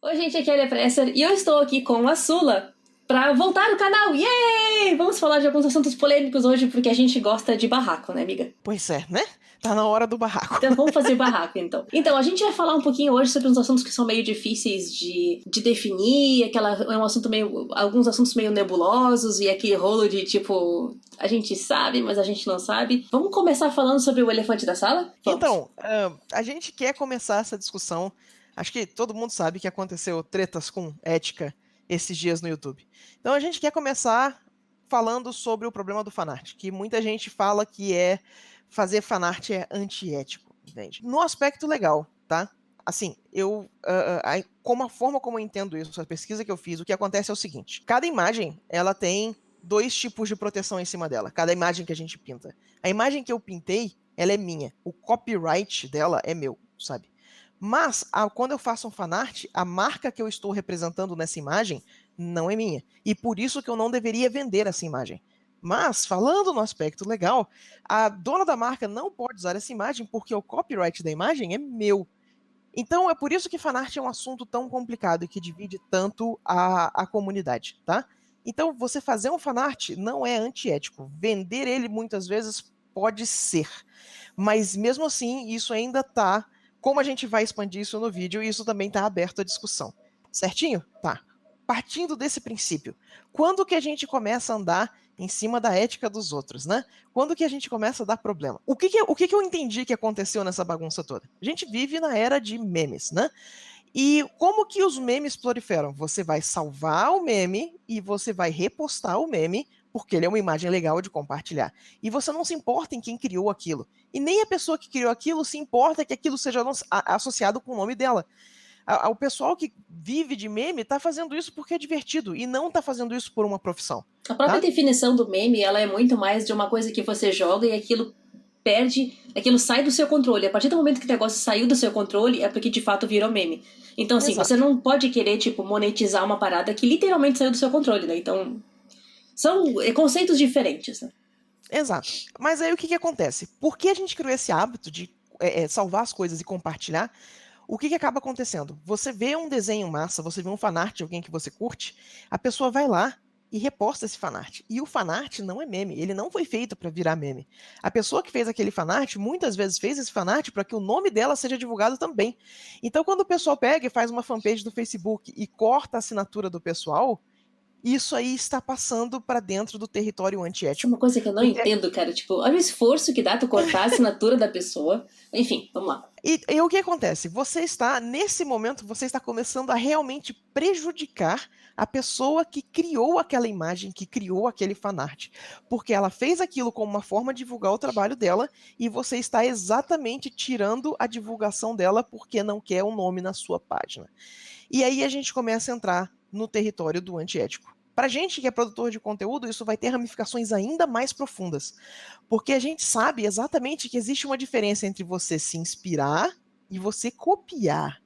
Oi, gente, aqui é a Elia Presser e eu estou aqui com a Sula pra voltar no canal. Yay! Vamos falar de alguns assuntos polêmicos hoje porque a gente gosta de barraco, né, amiga? Pois é, né? Tá na hora do barraco. Então vamos fazer barraco, então. Então, a gente vai falar um pouquinho hoje sobre uns assuntos que são meio difíceis de definir, é um assunto meio, alguns assuntos meio nebulosos e aquele rolo de tipo, a gente sabe, mas a gente não sabe. Vamos começar falando sobre o elefante da sala? Vamos. Então, a gente quer começar essa discussão. Acho que todo mundo sabe que aconteceu tretas com ética esses dias no YouTube. Então a gente quer começar falando sobre o problema do fanart, que muita gente fala que fazer fanart é antiético, entende? No aspecto legal, tá? Assim, como a forma como eu entendo isso, a pesquisa que eu fiz, o que acontece é o seguinte: cada imagem, ela tem dois tipos de proteção em cima dela, cada imagem que a gente pinta. A imagem que eu pintei, ela é minha. O copyright dela é meu, sabe? Mas, quando eu faço um fanart, a marca que eu estou representando nessa imagem não é minha. E por isso que eu não deveria vender essa imagem. Mas, falando no aspecto legal, a dona da marca não pode usar essa imagem porque o copyright da imagem é meu. Então, é por isso que fanart é um assunto tão complicado e que divide tanto a comunidade, tá? Então, você fazer um fanart não é antiético. Vender ele muitas vezes pode ser. Mas mesmo assim, isso ainda tá. Como a gente vai expandir isso no vídeo, isso também tá aberto à discussão. Certinho? Tá. Partindo desse princípio, quando que a gente começa a andar em cima da ética dos outros, né? Quando que a gente começa a dar problema? O que que eu entendi que aconteceu nessa bagunça toda? A gente vive na era de memes, né? E como que os memes proliferam? Você vai salvar o meme e você vai repostar o meme, porque ele é uma imagem legal de compartilhar. E você não se importa em quem criou aquilo. E nem a pessoa que criou aquilo se importa que aquilo seja associado com o nome dela. O pessoal que vive de meme tá fazendo isso porque é divertido e não tá fazendo isso por uma profissão, A própria tá? definição do meme, ela é muito mais de uma coisa que você joga e aquilo perde, aquilo sai do seu controle. A partir do momento que o negócio saiu do seu controle, é porque de fato virou meme. Então, assim, você Exato. não pode querer, tipo, monetizar uma parada que literalmente saiu do seu controle, né? Então, são conceitos diferentes, né? Exato. Mas aí o que que acontece? Por que a gente criou esse hábito de salvar as coisas e compartilhar? O que que acaba acontecendo? Você vê um desenho massa, você vê um fanart de alguém que você curte, a pessoa vai lá e reposta esse fanart. E o fanart não é meme, ele não foi feito para virar meme. A pessoa que fez aquele fanart, muitas vezes fez esse fanart para que o nome dela seja divulgado também. Então, quando o pessoal pega e faz uma fanpage do Facebook e corta a assinatura do pessoal, isso aí está passando para dentro do território Isso é uma antiético. coisa que eu não Porque entendo, cara. Tipo, olha o esforço que dá tu cortar a assinatura da pessoa. Enfim, vamos lá. E o que acontece? Nesse momento, você está começando a realmente prejudicar a pessoa que criou aquela imagem, que criou aquele fanart. Porque ela fez aquilo como uma forma de divulgar o trabalho dela e você está exatamente tirando a divulgação dela porque não quer o nome na sua página. E aí a gente começa a entrar no território do antiético. Para gente que é produtor de conteúdo, isso vai ter ramificações ainda mais profundas, porque a gente sabe exatamente que existe uma diferença entre você se inspirar e você copiar.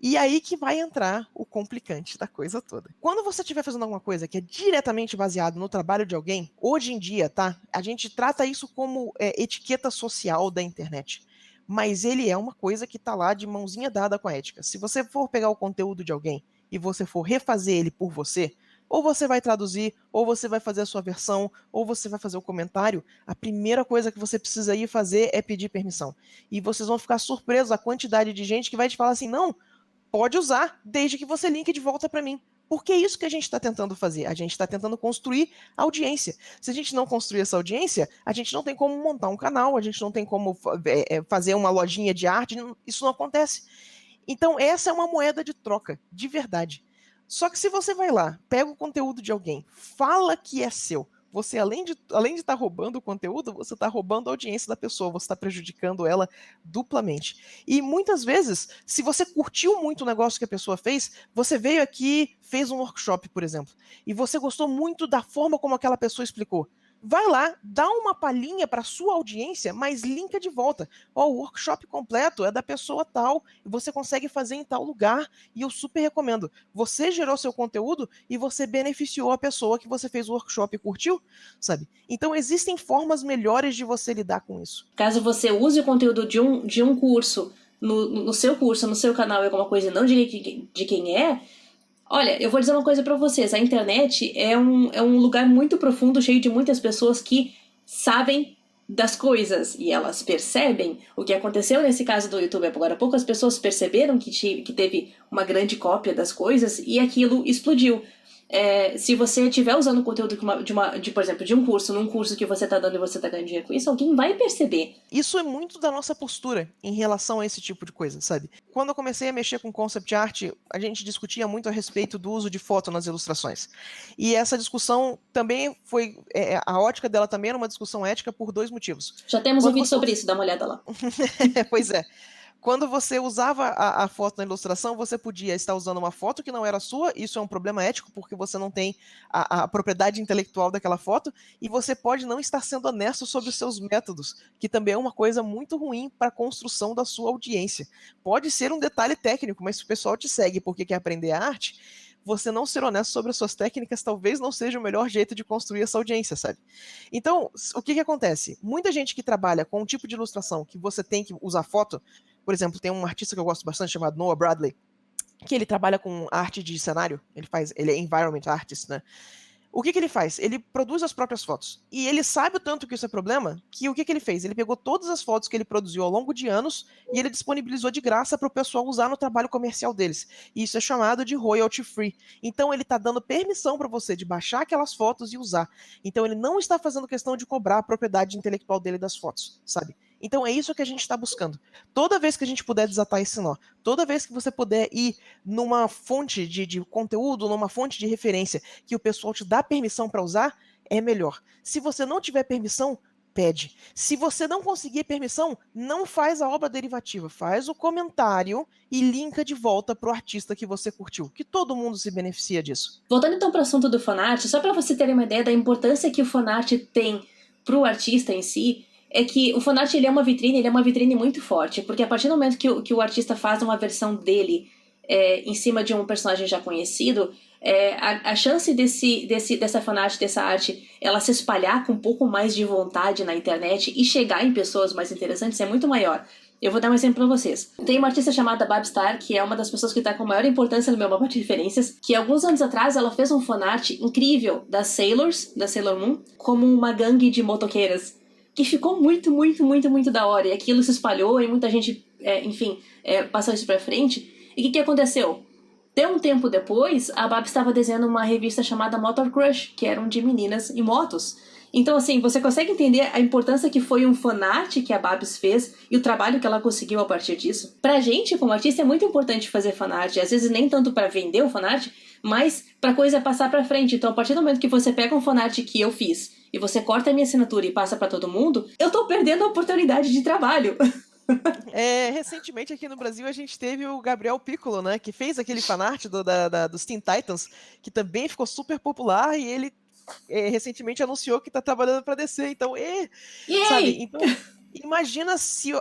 E aí que vai entrar o complicante da coisa toda. Quando você estiver fazendo alguma coisa que é diretamente baseado no trabalho de alguém, hoje em dia, tá? A gente trata isso como etiqueta social da internet. Mas ele é uma coisa que tá lá de mãozinha dada com a ética. Se você for pegar o conteúdo de alguém e você for refazer ele por você, ou você vai traduzir, ou você vai fazer a sua versão, ou você vai fazer o comentário, a primeira coisa que você precisa ir fazer é pedir permissão. E vocês vão ficar surpresos a quantidade de gente que vai te falar assim: não, pode usar, desde que você linke de volta para mim. Porque é isso que a gente está tentando fazer. A gente está tentando construir audiência. Se a gente não construir essa audiência, a gente não tem como montar um canal, a gente não tem como fazer uma lojinha de arte, isso não acontece. Então, essa é uma moeda de troca, de verdade. Só que se você vai lá, pega o conteúdo de alguém, fala que é seu, você, além de estar roubando o conteúdo, você está roubando a audiência da pessoa, você está prejudicando ela duplamente. E muitas vezes, se você curtiu muito o negócio que a pessoa fez, você veio aqui, fez um workshop, por exemplo, e você gostou muito da forma como aquela pessoa explicou. Vai lá, dá uma palhinha para sua audiência, mas linka de volta. Ó, o workshop completo é da pessoa tal, e você consegue fazer em tal lugar, e eu super recomendo. Você gerou seu conteúdo e você beneficiou a pessoa que você fez o workshop e curtiu, sabe? Então existem formas melhores de você lidar com isso. Caso você use o conteúdo de um curso no seu curso, no seu canal, é alguma coisa e não de quem é, olha, eu vou dizer uma coisa pra vocês. A internet é um lugar muito profundo, cheio de muitas pessoas que sabem das coisas e elas percebem o que aconteceu nesse caso do YouTube. Agora, poucas pessoas perceberam que teve uma grande cópia das coisas e aquilo explodiu. Se você estiver usando conteúdo por exemplo, de um curso, num curso que você está dando e você está ganhando dinheiro com isso, alguém vai perceber. Isso é muito da nossa postura em relação a esse tipo de coisa, sabe? Quando eu comecei a mexer com concept art, a gente discutia muito a respeito do uso de foto nas ilustrações. E essa discussão também foi... a ótica dela também era uma discussão ética por 2 motivos. Já temos um vídeo sobre isso, dá uma olhada lá. Pois é. Quando você usava a foto na ilustração, você podia estar usando uma foto que não era sua, isso é um problema ético, porque você não tem a propriedade intelectual daquela foto, e você pode não estar sendo honesto sobre os seus métodos, que também é uma coisa muito ruim para a construção da sua audiência. Pode ser um detalhe técnico, mas se o pessoal te segue porque quer aprender a arte, você não ser honesto sobre as suas técnicas talvez não seja o melhor jeito de construir essa audiência, sabe? Então, o que acontece? Muita gente que trabalha com um tipo de ilustração que você tem que usar foto, por exemplo, tem um artista que eu gosto bastante chamado Noah Bradley, que ele trabalha com arte de cenário, ele é environment artist, né? O que ele faz? Ele produz as próprias fotos. E ele sabe o tanto que isso é problema, que o que ele fez? Ele pegou todas as fotos que ele produziu ao longo de anos e ele disponibilizou de graça para o pessoal usar no trabalho comercial deles. E isso é chamado de royalty free. Então ele está dando permissão para você de baixar aquelas fotos e usar. Então ele não está fazendo questão de cobrar a propriedade intelectual dele das fotos, sabe? Então é isso que a gente está buscando. Toda vez que a gente puder desatar esse nó, toda vez que você puder ir numa fonte de conteúdo, numa fonte de referência, que o pessoal te dá permissão para usar, é melhor. Se você não tiver permissão, pede. Se você não conseguir permissão, não faz a obra derivativa, faz o comentário e linka de volta pro artista que você curtiu, que todo mundo se beneficia disso. Voltando então para o assunto do fanart, só para você ter uma ideia da importância que o fanart tem pro artista em si, é que o fanart ele é uma vitrine muito forte, porque a partir do momento que o artista faz uma versão dele em cima de um personagem já conhecido, a chance dessa fanart, dessa arte, ela se espalhar com um pouco mais de vontade na internet e chegar em pessoas mais interessantes é muito maior. Eu vou dar um exemplo pra vocês. Tem uma artista chamada Babstar, que é uma das pessoas que tá com maior importância no meu mapa de referências, que alguns anos atrás ela fez um fanart incrível das Sailors, da Sailor Moon, como uma gangue de motoqueiras, que ficou muito, muito, muito, muito da hora. E aquilo se espalhou e muita gente, passou isso pra frente. E o que aconteceu? De um tempo depois, a Babs estava desenhando uma revista chamada Motor Crush, que eram de meninas e motos. Então, assim, você consegue entender a importância que foi um fanart que a Babs fez e o trabalho que ela conseguiu a partir disso? Pra gente, como artista, é muito importante fazer fanart. Às vezes nem tanto pra vender o fanart, mas pra coisa passar pra frente. Então, a partir do momento que você pega um fanart que eu fiz e você corta a minha assinatura e passa pra todo mundo, eu tô perdendo a oportunidade de trabalho. Recentemente aqui no Brasil a gente teve o Gabriel Piccolo, né, que fez aquele fanart dos Teen Titans, que também ficou super popular e ele recentemente anunciou que tá trabalhando para DC, então, sabe, então imagina se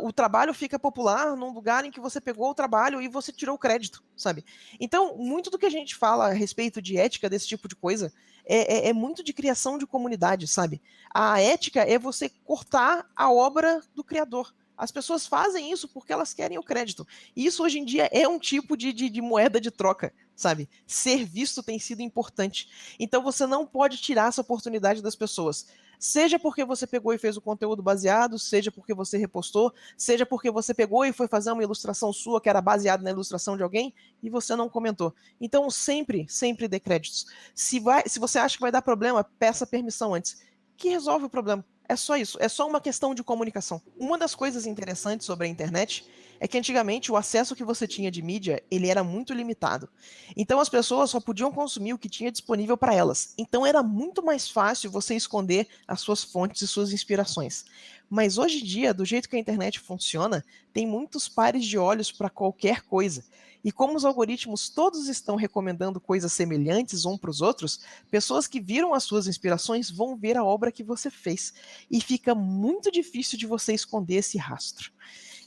o trabalho fica popular num lugar em que você pegou o trabalho e você tirou o crédito, sabe? Então, muito do que a gente fala a respeito de ética desse tipo de coisa é muito de criação de comunidade, sabe? A ética é você cortar a obra do criador. As pessoas fazem isso porque elas querem o crédito. E isso hoje em dia é um tipo de moeda de troca, sabe? Ser visto tem sido importante. Então você não pode tirar essa oportunidade das pessoas. Seja porque você pegou e fez o conteúdo baseado, seja porque você repostou, seja porque você pegou e foi fazer uma ilustração sua que era baseada na ilustração de alguém e você não comentou. Então sempre, sempre dê créditos. Se você acha que vai dar problema, peça permissão antes, que resolve o problema. É só isso, é só uma questão de comunicação. Uma das coisas interessantes sobre a internet é que antigamente o acesso que você tinha de mídia, ele era muito limitado. Então as pessoas só podiam consumir o que tinha disponível para elas. Então era muito mais fácil você esconder as suas fontes e suas inspirações. Mas hoje em dia, do jeito que a internet funciona, tem muitos pares de olhos para qualquer coisa. E como os algoritmos todos estão recomendando coisas semelhantes um para os outros, pessoas que viram as suas inspirações vão ver a obra que você fez. E fica muito difícil de você esconder esse rastro.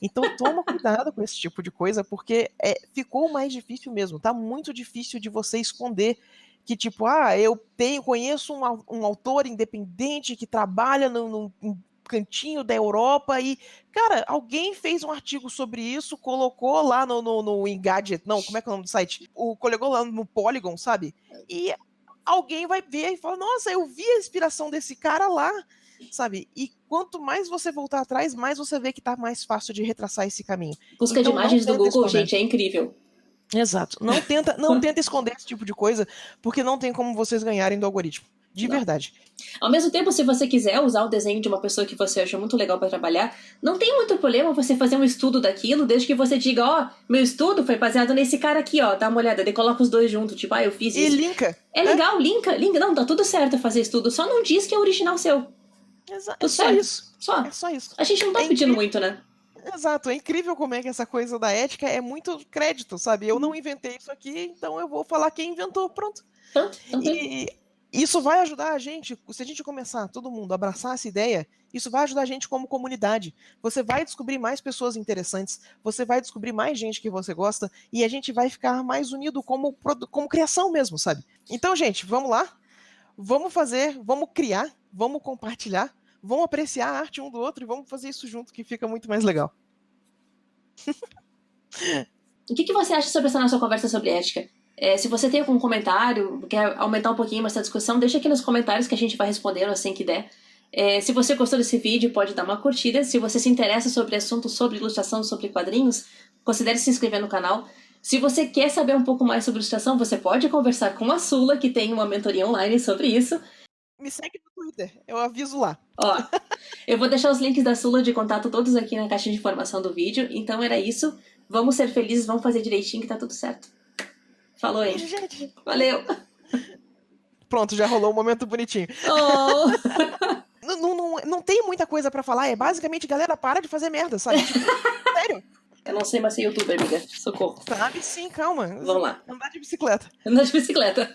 Então toma cuidado com esse tipo de coisa, porque ficou mais difícil mesmo. Tá muito difícil de você esconder que tipo, eu conheço um autor independente que trabalha cantinho da Europa e, cara, alguém fez um artigo sobre isso, colocou lá no Engadget, não, como é que é o nome do site? Colocou lá no Polygon, sabe? E alguém vai ver e fala, nossa, eu vi a inspiração desse cara lá, sabe? E quanto mais você voltar atrás, mais você vê que tá mais fácil de retraçar esse caminho. Busca de imagens do Google, gente, é incrível. Exato. Não tenta esconder esse tipo de coisa, porque não tem como vocês ganharem do algoritmo. De verdade. Ao mesmo tempo, se você quiser usar o desenho de uma pessoa que você acha muito legal para trabalhar, não tem muito problema você fazer um estudo daquilo, desde que você diga, ó, meu estudo foi baseado nesse cara aqui, ó, dá uma olhada, daí coloca os dois juntos, tipo, eu fiz isso. E linka. É legal, linka, não, tá tudo certo fazer estudo, só não diz que é original seu. Exato. É só isso. É só isso. A gente não tá pedindo muito, né? Exato, é incrível como é que essa coisa da ética é muito crédito, sabe? Eu não inventei isso aqui, então eu vou falar quem inventou, pronto. E isso vai ajudar a gente, se a gente começar, todo mundo, a abraçar essa ideia, isso vai ajudar a gente como comunidade. Você vai descobrir mais pessoas interessantes, você vai descobrir mais gente que você gosta, e a gente vai ficar mais unido como criação mesmo, sabe? Então, gente, vamos lá, vamos criar, vamos compartilhar, vamos apreciar a arte um do outro e vamos fazer isso junto, que fica muito mais legal. O que você acha sobre essa nossa conversa sobre ética? Se você tem algum comentário, quer aumentar um pouquinho essa discussão, deixa aqui nos comentários que a gente vai respondendo assim que der. Se você gostou desse vídeo, pode dar uma curtida. Se você se interessa sobre assuntos sobre ilustração, sobre quadrinhos, considere se inscrever no canal. Se você quer saber um pouco mais sobre ilustração, você pode conversar com a Sula, que tem uma mentoria online sobre isso. Me segue no Twitter, eu aviso lá. Ó, eu vou deixar os links da Sula de contato todos aqui na caixa de informação do vídeo. Então era isso. Vamos ser felizes, vamos fazer direitinho que tá tudo certo. Falou aí. Valeu. Pronto, já rolou um momento bonitinho. Oh. Não tem muita coisa pra falar, é basicamente, galera, para de fazer merda, sabe? Tipo, sério. Eu não sei mais ser youtuber, amiga. Socorro. Sabe sim, calma. Vamos lá. Andar de bicicleta. Andar de bicicleta.